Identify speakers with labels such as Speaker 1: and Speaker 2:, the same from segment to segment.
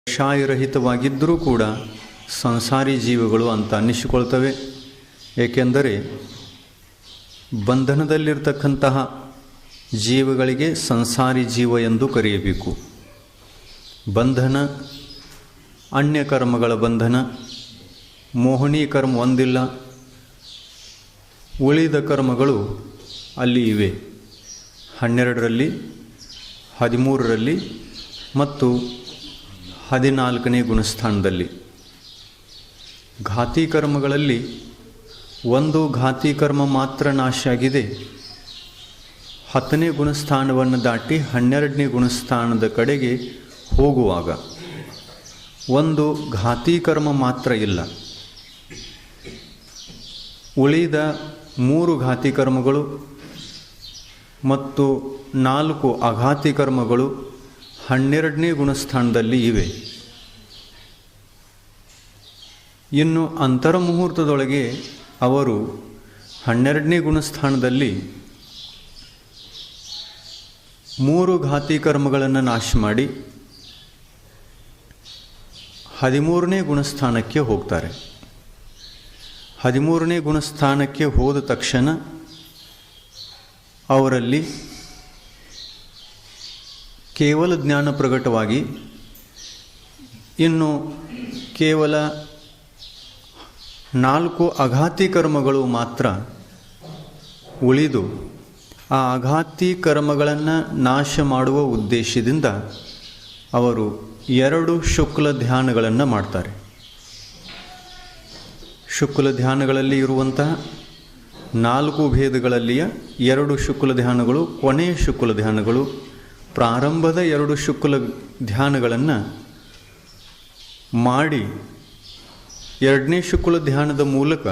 Speaker 1: ಶಾಯಿರಹಿತವಾಗಿದ್ದರೂ ಕೂಡ ಸಂಸಾರಿ ಜೀವಗಳು ಅಂತ ಅನ್ನಿಸಿಕೊಳ್ತವೆ. ಏಕೆಂದರೆ ಬಂಧನದಲ್ಲಿರ್ತಕ್ಕಂತಹ ಜೀವಗಳಿಗೆ ಸಂಸಾರಿ ಜೀವ ಎಂದು ಕರೆಯಬೇಕು. ಬಂಧನ, ಅನ್ಯಕರ್ಮಗಳ ಬಂಧನ, ಮೋಹಿನಿ ಕರ್ಮ ಒಂದಿಲ್ಲ, ಉಳಿದ ಕರ್ಮಗಳು ಅಲ್ಲಿ ಇವೆ. 12ರಲ್ಲಿ, 13ರಲ್ಲಿ ಮತ್ತು 14ನೇ ಗುಣಸ್ಥಾನದಲ್ಲಿ. ಘಾತಿ ಕರ್ಮಗಳಲ್ಲಿ ಒಂದು ಘಾತಿ ಕರ್ಮ ಮಾತ್ರ ನಾಶ ಆಗಿದೆ. 10ನೇ ಗುಣಸ್ಥಾನವನ್ನು ದಾಟಿ 12ನೇ ಗುಣಸ್ಥಾನದ ಕಡೆಗೆ ಹೋಗುವಾಗ ಒಂದು ಘಾತಿ ಕರ್ಮ ಮಾತ್ರ ಇಲ್ಲ. ಉಳಿದ 3 ಘಾತಿ ಕರ್ಮಗಳು ಮತ್ತು 4 ಅಘಾತಿ ಕರ್ಮಗಳು 12ನೇ ಗುಣಸ್ಥಾನದಲ್ಲಿ ಇವೆ. ಇನ್ನು ಅಂತರ್ಮುಹೂರ್ತದೊಳಗೆ ಅವರು 12ನೇ ಗುಣಸ್ಥಾನದಲ್ಲಿ 3 ಘಾತಿ ಕರ್ಮಗಳನ್ನು ನಾಶ ಮಾಡಿ 13ನೇ ಗುಣಸ್ಥಾನಕ್ಕೆ ಹೋಗ್ತಾರೆ. 13ನೇ ಗುಣಸ್ಥಾನಕ್ಕೆ ಹೋದ ತಕ್ಷಣ ಅವರಲ್ಲಿ ಕೇವಲ ಜ್ಞಾನ ಪ್ರಕಟವಾಗಿ ಇನ್ನು ಕೇವಲ 4 ಅಘಾತಿ ಕರ್ಮಗಳು ಮಾತ್ರ ಉಳಿದು ಆ ಅಘಾತಿ ಕರ್ಮಗಳನ್ನು ನಾಶ ಮಾಡುವ ಉದ್ದೇಶದಿಂದ ಅವರು 2 ಶುಕ್ಲ ಧ್ಯಾನಗಳನ್ನು ಮಾಡ್ತಾರೆ. ಶುಕ್ಲ ಧ್ಯಾನಗಳಲ್ಲಿ ಇರುವಂತಹ 4 ಭೇದಗಳಲ್ಲಿಯ 2 ಶುಕ್ಲ ಧ್ಯಾನಗಳು, ಕೊನೆಯ ಶುಕ್ಲ ಧ್ಯಾನಗಳು, ಪ್ರಾರಂಭದ 2 ಶುಕ್ಲ ಧ್ಯಾನಗಳನ್ನು ಮಾಡಿ 2ನೇ ಶುಕ್ಲ ಧ್ಯಾನದ ಮೂಲಕ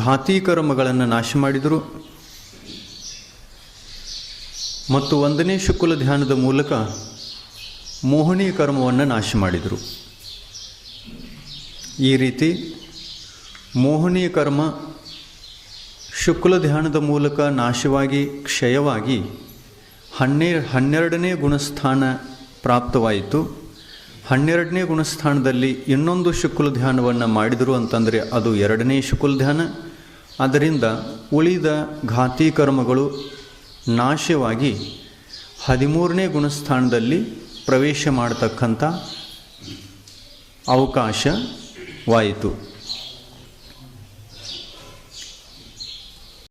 Speaker 1: ಘಾತಿ ಕರ್ಮಗಳನ್ನು ನಾಶ ಮಾಡಿದರು ಮತ್ತು 1ನೇ ಶುಕ್ಲ ಧ್ಯಾನದ ಮೂಲಕ ಮೋಹಿನಿ ಕರ್ಮವನ್ನು ನಾಶ ಮಾಡಿದರು. ಈ ರೀತಿ ಮೋಹಿನಿ ಕರ್ಮ ಶುಕ್ಲ ಧ್ಯಾನದ ಮೂಲಕ ನಾಶವಾಗಿ ಕ್ಷಯವಾಗಿ 12ನೇ ಗುಣಸ್ಥಾನ ಪ್ರಾಪ್ತವಾಯಿತು. 12ನೇ ಗುಣಸ್ಥಾನದಲ್ಲಿ ಇನ್ನೊಂದು ಶುಕ್ಲ ಧ್ಯಾನವನ್ನು ಮಾಡಿದರು ಅಂತಂದರೆ ಅದು 2ನೇ ಶುಕ್ಲ ಧ್ಯಾನ. ಅದರಿಂದ ಉಳಿದ ಘಾತಿ ಕರ್ಮಗಳು ನಾಶವಾಗಿ 13ನೇ ಗುಣಸ್ಥಾನದಲ್ಲಿ ಪ್ರವೇಶ ಮಾಡತಕ್ಕಂಥ ಅವಕಾಶವಾಯಿತು.